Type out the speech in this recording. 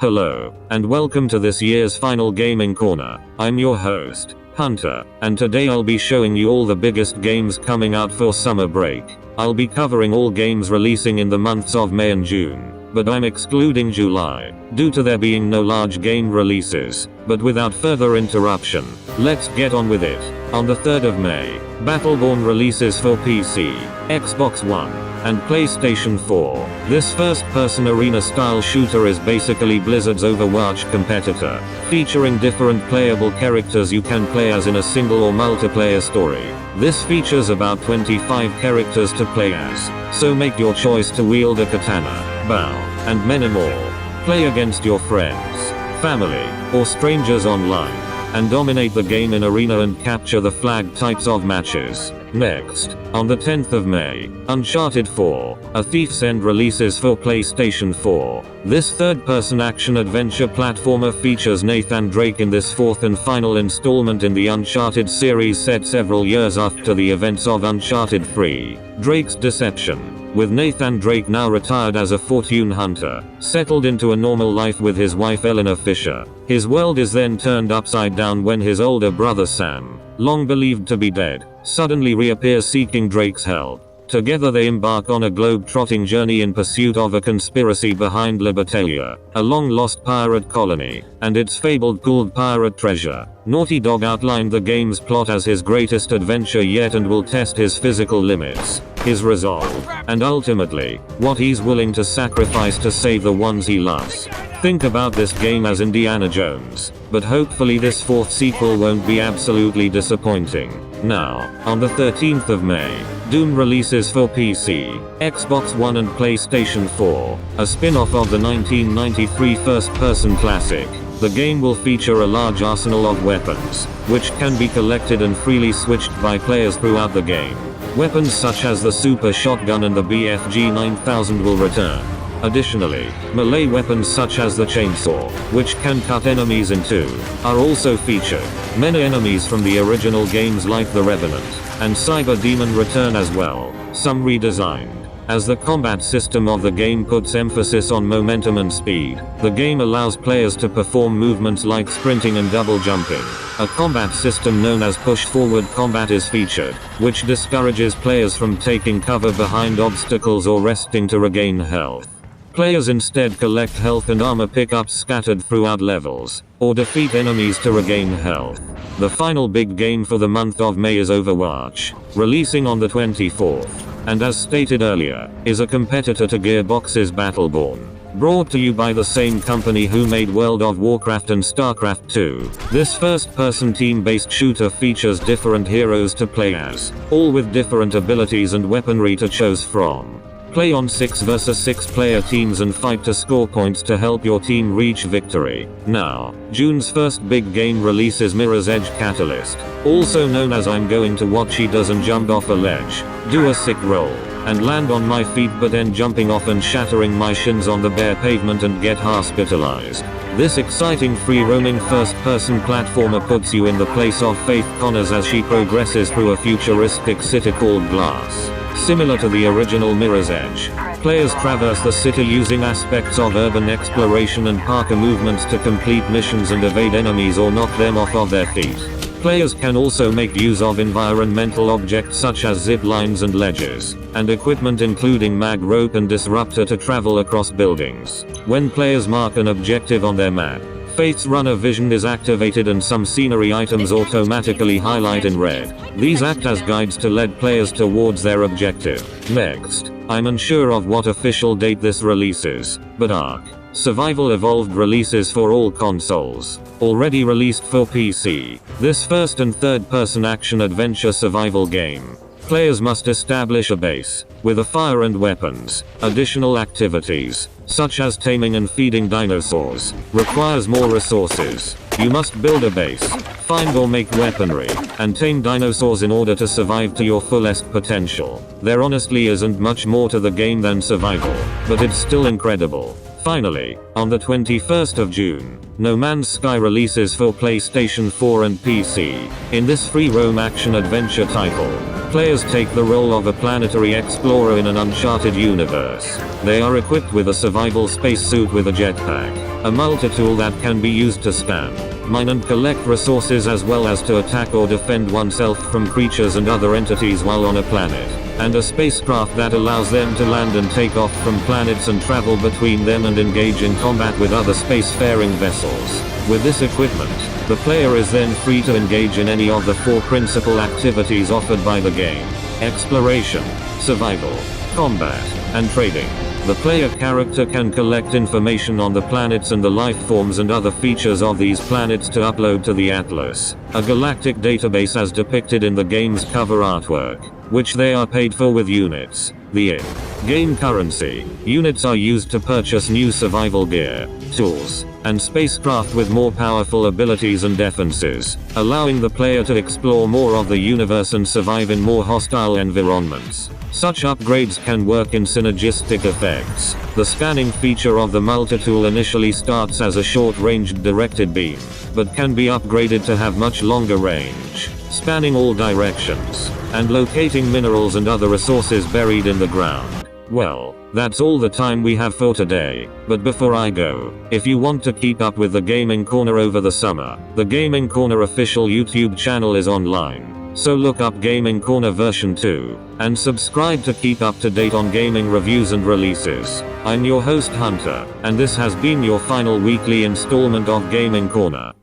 Hello, and welcome to this year's final gaming corner. I'm your host, Hunter, and today I'll be showing you all the biggest games coming out for summer break. I'll be covering all games releasing in the months of May and June, but I'm excluding July, due to there being no large game releases. But without further interruption, let's get on with it. On the 3rd of May, Battleborn releases for PC, Xbox One, and PlayStation 4. This first-person arena-style shooter is basically Blizzard's Overwatch competitor, featuring different playable characters you can play as in a single or multiplayer story. This features about 25 characters to play as, so make your choice to wield a katana, bow, and many more. Play against your friends, family, or strangers online, and dominate the game in arena and capture the flag types of matches. Next, on the 10th of May, Uncharted 4, A Thief's End releases for PlayStation 4. This third-person action-adventure platformer features Nathan Drake in this fourth and final installment in the Uncharted series set several years after the events of Uncharted 3, Drake's Deception. With Nathan Drake now retired as a fortune hunter, settled into a normal life with his wife Eleanor Fisher, his world is then turned upside down when his older brother Sam, long believed to be dead, suddenly reappears seeking Drake's help. Together they embark on a globe-trotting journey in pursuit of a conspiracy behind Libertalia, a long-lost pirate colony, and its fabled pooled pirate treasure. Naughty Dog outlined the game's plot as his greatest adventure yet and will test his physical limits, his resolve, and ultimately, what he's willing to sacrifice to save the ones he loves. Think about this game as Indiana Jones, but hopefully this fourth sequel won't be absolutely disappointing. Now, on the 13th of May, Doom releases for PC, Xbox One and PlayStation 4, a spin-off of the 1993 first-person classic. The game will feature a large arsenal of weapons, which can be collected and freely switched by players throughout the game. Weapons such as the Super Shotgun and the BFG 9000 will return. Additionally, melee weapons such as the chainsaw, which can cut enemies in two, are also featured. Many enemies from the original games like the Revenant and Cyber Demon return as well, some redesigned. As the combat system of the game puts emphasis on momentum and speed, the game allows players to perform movements like sprinting and double jumping. A combat system known as push-forward combat is featured, which discourages players from taking cover behind obstacles or resting to regain health. Players instead collect health and armor pickups scattered throughout levels, or defeat enemies to regain health. The final big game for the month of May is Overwatch, releasing on the 24th, and as stated earlier, is a competitor to Gearbox's Battleborn. Brought to you by the same company who made World of Warcraft and StarCraft 2. This first-person team-based shooter features different heroes to play as, all with different abilities and weaponry to choose from. Play on 6 vs 6 player teams and fight to score points to help your team reach victory. Now, June's first big game release is Mirror's Edge Catalyst, also known as I'm going to watch he doesn't jump off a ledge, do a sick roll, and land on my feet but then jumping off and shattering my shins on the bare pavement and get hospitalized. This exciting free-roaming first-person platformer puts you in the place of Faith Connors as she progresses through a futuristic city called Glass. Similar to the original Mirror's Edge, players traverse the city using aspects of urban exploration and parkour movements to complete missions and evade enemies or knock them off of their feet. Players can also make use of environmental objects such as zip lines and ledges, and equipment including mag rope and disruptor to travel across buildings. When players mark an objective on their map, Faith's runner vision is activated and some scenery items automatically highlight in red. These act as guides to lead players towards their objective. Next, I'm unsure of what official date this releases, but Ark Survival Evolved releases for all consoles. Already released for PC, this first and third-person action-adventure survival game. Players must establish a base, with a fire and weapons. Additional activities, such as taming and feeding dinosaurs, requires more resources. You must build a base, find or make weaponry, and tame dinosaurs in order to survive to your fullest potential. There honestly isn't much more to the game than survival, but it's still incredible. Finally, on the 21st of June, No Man's Sky releases for PlayStation 4 and PC. In this free roam action-adventure title, players take the role of a planetary explorer in an uncharted universe. They are equipped with a survival spacesuit with a jetpack, a multi-tool that can be used to scan, mine and collect resources as well as to attack or defend oneself from creatures and other entities while on a planet, and a spacecraft that allows them to land and take off from planets and travel between them and engage in combat with other spacefaring vessels. With this equipment, the player is then free to engage in any of the 4 principal activities offered by the game: exploration, survival, combat, and trading. The player character can collect information on the planets and the life forms and other features of these planets to upload to the Atlas, a galactic database as depicted in the game's cover artwork, which they are paid for with units. The in-game currency. Units are used to purchase new survival gear, tools, and spacecraft with more powerful abilities and defenses, allowing the player to explore more of the universe and survive in more hostile environments. Such upgrades can work in synergistic effects. The scanning feature of the multi-tool initially starts as a short-ranged directed beam, but can be upgraded to have much longer range, spanning all directions, and locating minerals and other resources buried in the ground. Well, that's all the time we have for today, but before I go, if you want to keep up with the Gaming Corner over the summer, the Gaming Corner official YouTube channel is online, so look up Gaming Corner version 2, and subscribe to keep up to date on gaming reviews and releases. I'm your host Hunter, and this has been your final weekly installment of Gaming Corner.